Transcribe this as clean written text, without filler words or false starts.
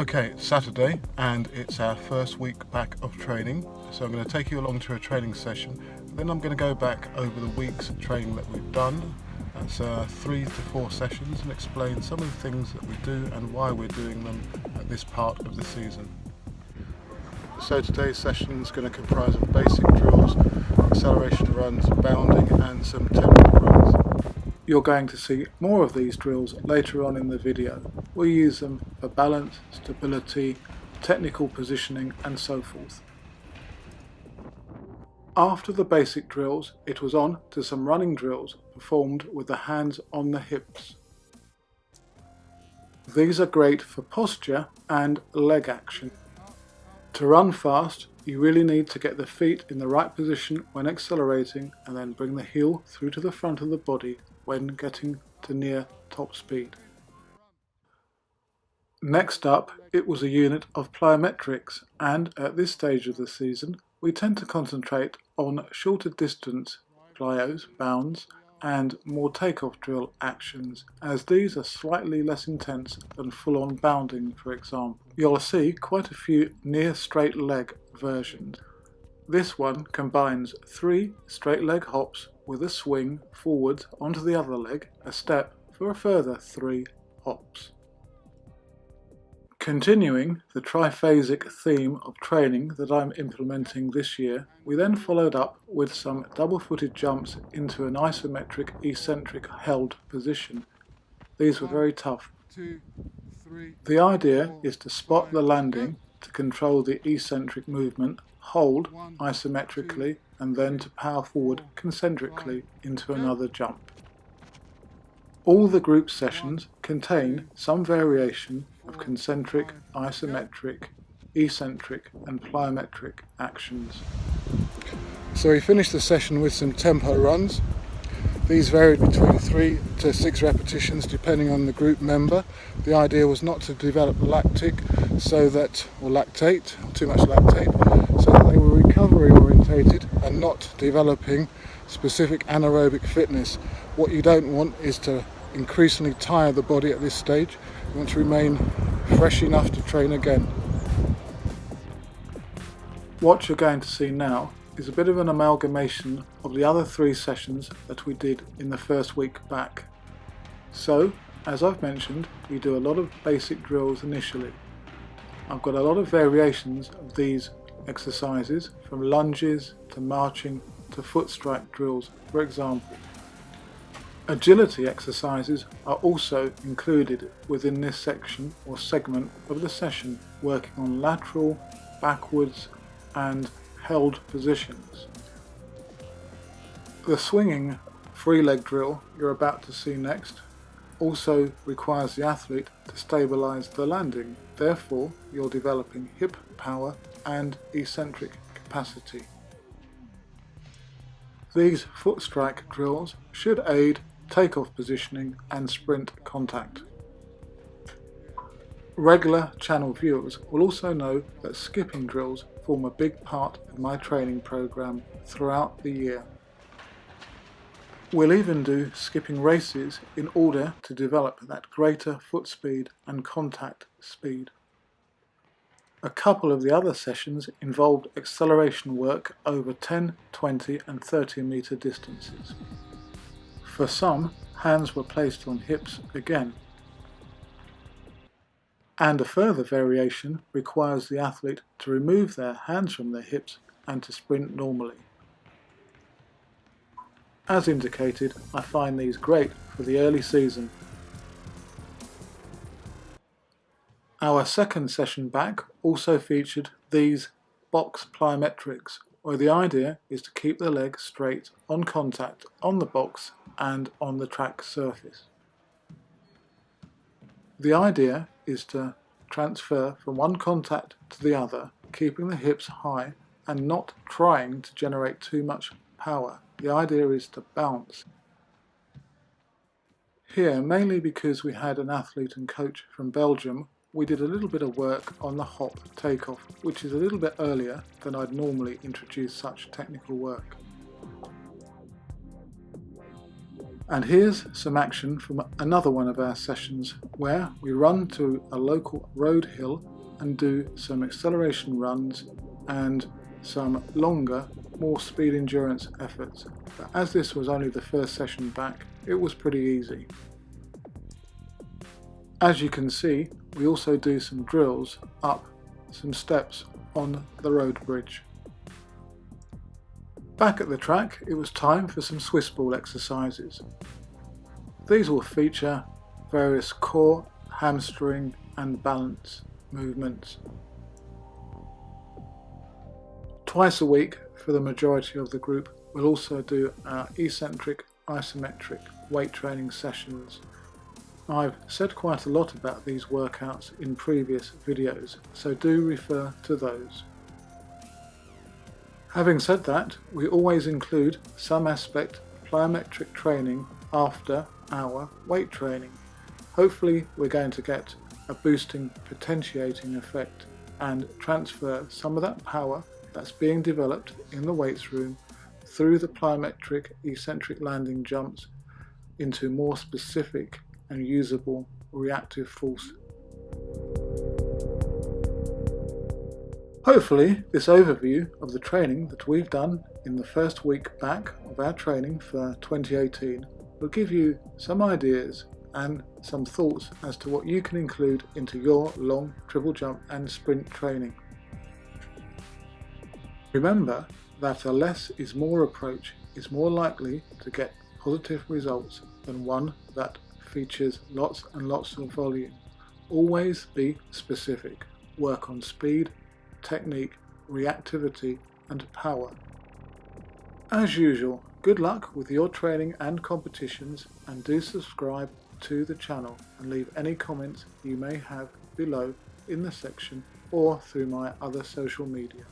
Okay, it's Saturday and it's our first week back of training, so I'm going to take you along to a training session. Then I'm going to go back over the week's training that we've done. That's 3 to 4 sessions, and explain some of the things that we do and why we're doing them at this part of the season. So today's session is going to comprise of basic drills, acceleration runs, bounding and some tempo runs. You're going to see more of these drills later on in the video. We use them for balance, stability, technical positioning and so forth. After the basic drills, it was on to some running drills performed with the hands on the hips. These are great for posture and leg action. To run fast, you really need to get the feet in the right position when accelerating and then bring the heel through to the front of the body when getting to near top speed. Next up, it was a unit of plyometrics, and at this stage of the season we tend to concentrate on shorter distance plyos, bounds and more takeoff drill actions, as these are slightly less intense than full-on bounding, for example. You'll see quite a few near straight leg versions. This one combines 3 straight leg hops with a swing forwards onto the other leg, a step for a further 3 hops. Continuing the triphasic theme of training that I'm implementing this year, we then followed up with some double-footed jumps into an isometric eccentric held position. These were very tough. 2, 3, the idea is to spot the landing, to control the eccentric movement, hold isometrically and then to power forward concentrically into another jump. All the group sessions contain some variation of concentric, isometric, eccentric and plyometric actions. So we finished the session with some tempo runs. These varied between 3 to 6 repetitions depending on the group member. The idea was not to develop lactate, or too much lactate, so that they were recovery orientated and not developing specific anaerobic fitness. What you don't want is to increasingly tire the body at this stage. You want to remain fresh enough to train again. What you're going to see now is a bit of an amalgamation of the other 3 sessions that we did in the first week back. So, as I've mentioned, we do a lot of basic drills initially. I've got a lot of variations of these exercises, from lunges to marching to foot strike drills, for example. Agility exercises are also included within this section or segment of the session, working on lateral, backwards and held positions. The swinging free leg drill you're about to see next also requires the athlete to stabilise the landing. Therefore, you're developing hip power and eccentric capacity. These foot strike drills should aid takeoff positioning and sprint contact. Regular channel viewers will also know that skipping drills form a big part of my training program throughout the year. We'll even do skipping races in order to develop that greater foot speed and contact speed. A couple of the other sessions involved acceleration work over 10, 20 and 30 metre distances. For some, hands were placed on hips again. And a further variation requires the athlete to remove their hands from their hips and to sprint normally. As indicated, I find these great for the early season. Our second session back also featured these box plyometrics, where the idea is to keep the leg straight on contact on the box and on the track surface. The idea is to transfer from one contact to the other, keeping the hips high and not trying to generate too much power. The idea is to bounce. Here, mainly because we had an athlete and coach from Belgium, we did a little bit of work on the hop takeoff, which is a little bit earlier than I'd normally introduce such technical work. And here's some action from another one of our sessions where we run to a local road hill and do some acceleration runs and some longer, more speed endurance efforts. But as this was only the first session back, it was pretty easy. As you can see, we also do some drills up some steps on the road bridge. Back at the track, it was time for some Swiss ball exercises. These will feature various core, hamstring and balance movements. Twice a week for the majority of the group, we'll also do our eccentric, isometric weight training sessions. I've said quite a lot about these workouts in previous videos, so do refer to those. Having said that, we always include some aspect of plyometric training after our weight training. Hopefully we're going to get a boosting, potentiating effect and transfer some of that power that's being developed in the weights room through the plyometric eccentric landing jumps into more specific and usable reactive force. Hopefully this overview of the training that we've done in the first week back of our training for 2018 will give you some ideas and some thoughts as to what you can include into your long triple jump and sprint training. Remember that a less is more approach is more likely to get positive results than one that features lots and lots of volume. Always be specific. Work on speed, technique, reactivity and power. As usual, good luck with your training and competitions, and do subscribe to the channel and leave any comments you may have below in the section or through my other social media.